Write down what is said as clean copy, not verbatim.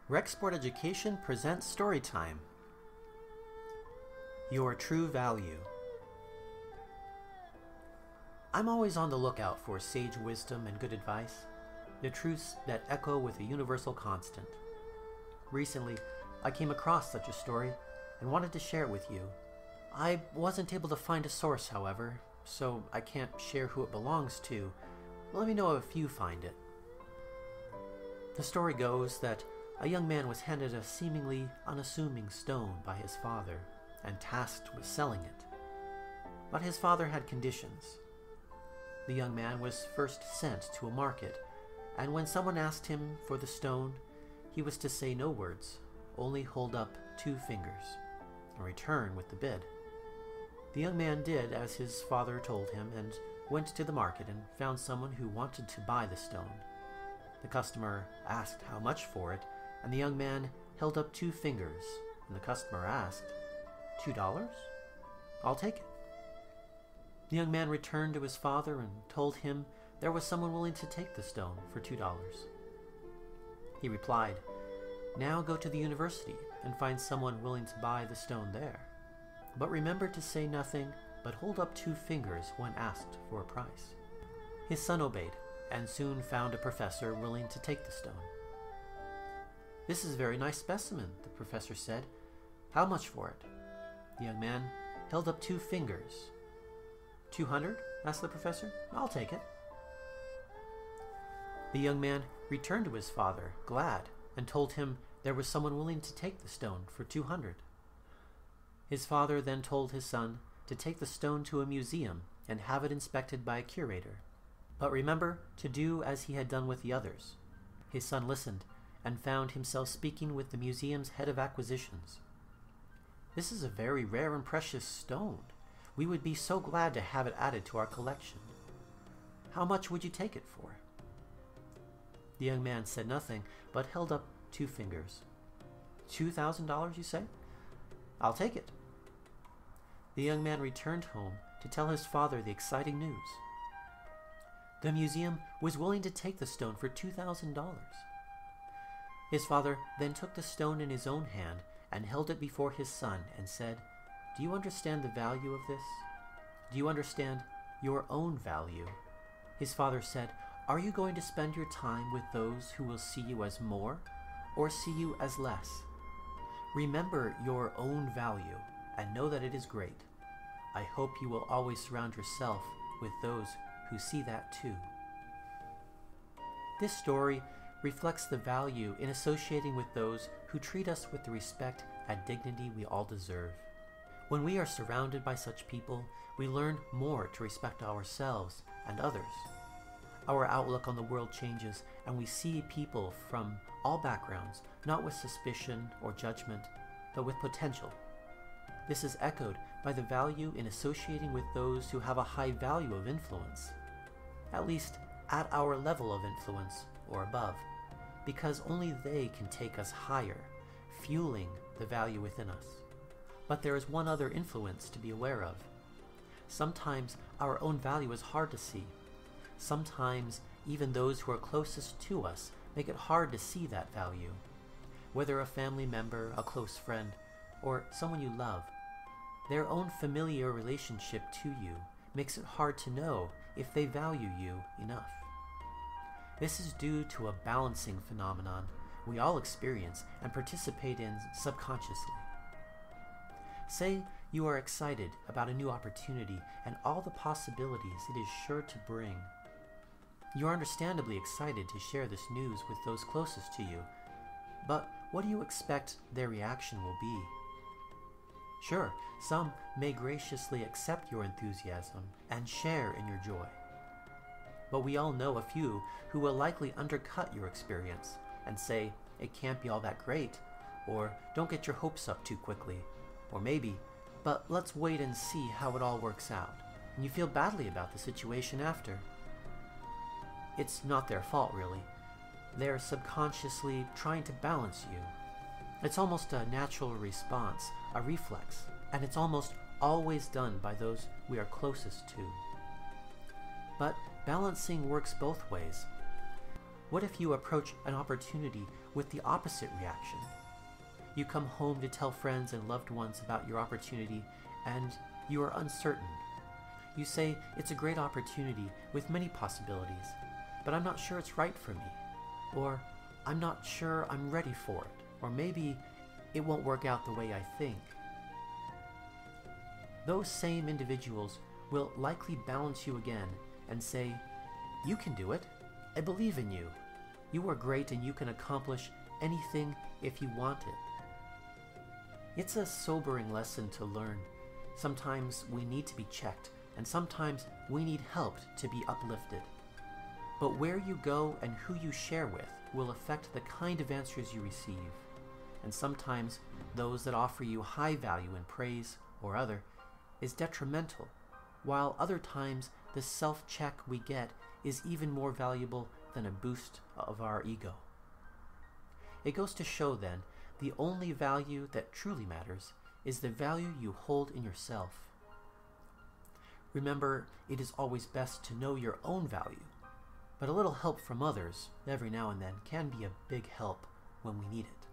RecSport Education presents Storytime. Your True Value. I'm always on the lookout for sage wisdom and good advice, the truths that echo with a universal constant. Recently, I came across such a story and wanted to share it with you. I wasn't able to find a source, however, so I can't share who it belongs to. Let me know if you find it. The story goes that a young man was handed a seemingly unassuming stone by his father and tasked with selling it. But his father had conditions. The young man was first sent to a market, and when someone asked him for the stone, he was to say no words, only hold up 2 fingers, and return with the bid. The young man did as his father told him and went to the market and found someone who wanted to buy the stone. The customer asked how much for it, and the young man held up 2 fingers, and the customer asked, $2? I'll take it. The young man returned to his father and told him there was someone willing to take the stone for $2. He replied, now go to the university and find someone willing to buy the stone there. But remember to say nothing but hold up 2 fingers when asked for a price. His son obeyed and soon found a professor willing to take the stone. This is a very nice specimen, the professor said. How much for it? The young man held up 2 fingers. 200? asked the professor. I'll take it. The young man returned to his father, glad, and told him there was someone willing to take the stone for 200. His father then told his son to take the stone to a museum and have it inspected by a curator. But remember to do as he had done with the others. His son listened and found himself speaking with the museum's head of acquisitions. This is a very rare and precious stone. We would be so glad to have it added to our collection. How much would you take it for? The young man said nothing, but held up 2 fingers. $2,000, you say? I'll take it. The young man returned home to tell his father the exciting news. The museum was willing to take the stone for $2,000. His father then took the stone in his own hand and held it before his son and said, do you understand the value of this? Do you understand your own value? His father said, are you going to spend your time with those who will see you as more or see you as less? Remember your own value and know that it is great. I hope you will always surround yourself with those who see that too. This story reflects the value in associating with those who treat us with the respect and dignity we all deserve. When we are surrounded by such people, we learn more to respect ourselves and others. Our outlook on the world changes, and we see people from all backgrounds, not with suspicion or judgment, but with potential. This is echoed by the value in associating with those who have a high value of influence, at least at our level of influence or above, because only they can take us higher, fueling the value within us. But there is one other influence to be aware of. Sometimes our own value is hard to see. Sometimes even those who are closest to us make it hard to see that value. Whether a family member, a close friend, or someone you love, their own familiar relationship to you makes it hard to know if they value you enough. This is due to a balancing phenomenon we all experience and participate in subconsciously. Say you are excited about a new opportunity and all the possibilities it is sure to bring. You are understandably excited to share this news with those closest to you, but what do you expect their reaction will be? Sure, some may graciously accept your enthusiasm and share in your joy. But we all know a few who will likely undercut your experience and say, it can't be all that great, or don't get your hopes up too quickly, or maybe, but let's wait and see how it all works out, and you feel badly about the situation after. It's not their fault, really. They're subconsciously trying to balance you. It's almost a natural response, a reflex, and it's almost always done by those we are closest to. But balancing works both ways. What if you approach an opportunity with the opposite reaction? You come home to tell friends and loved ones about your opportunity, and you are uncertain. You say, it's a great opportunity with many possibilities, but I'm not sure it's right for me. Or, I'm not sure I'm ready for it. Or maybe it won't work out the way I think. Those same individuals will likely balance you again and say, you can do it. I believe in you. You are great and you can accomplish anything if you want it. It's a sobering lesson to learn. Sometimes we need to be checked, and sometimes we need help to be uplifted. But where you go and who you share with will affect the kind of answers you receive. And sometimes those that offer you high value and praise or other is detrimental, while other times the self-check we get is even more valuable than a boost of our ego. It goes to show then, the only value that truly matters is the value you hold in yourself. Remember, it is always best to know your own value, but a little help from others every now and then can be a big help when we need it.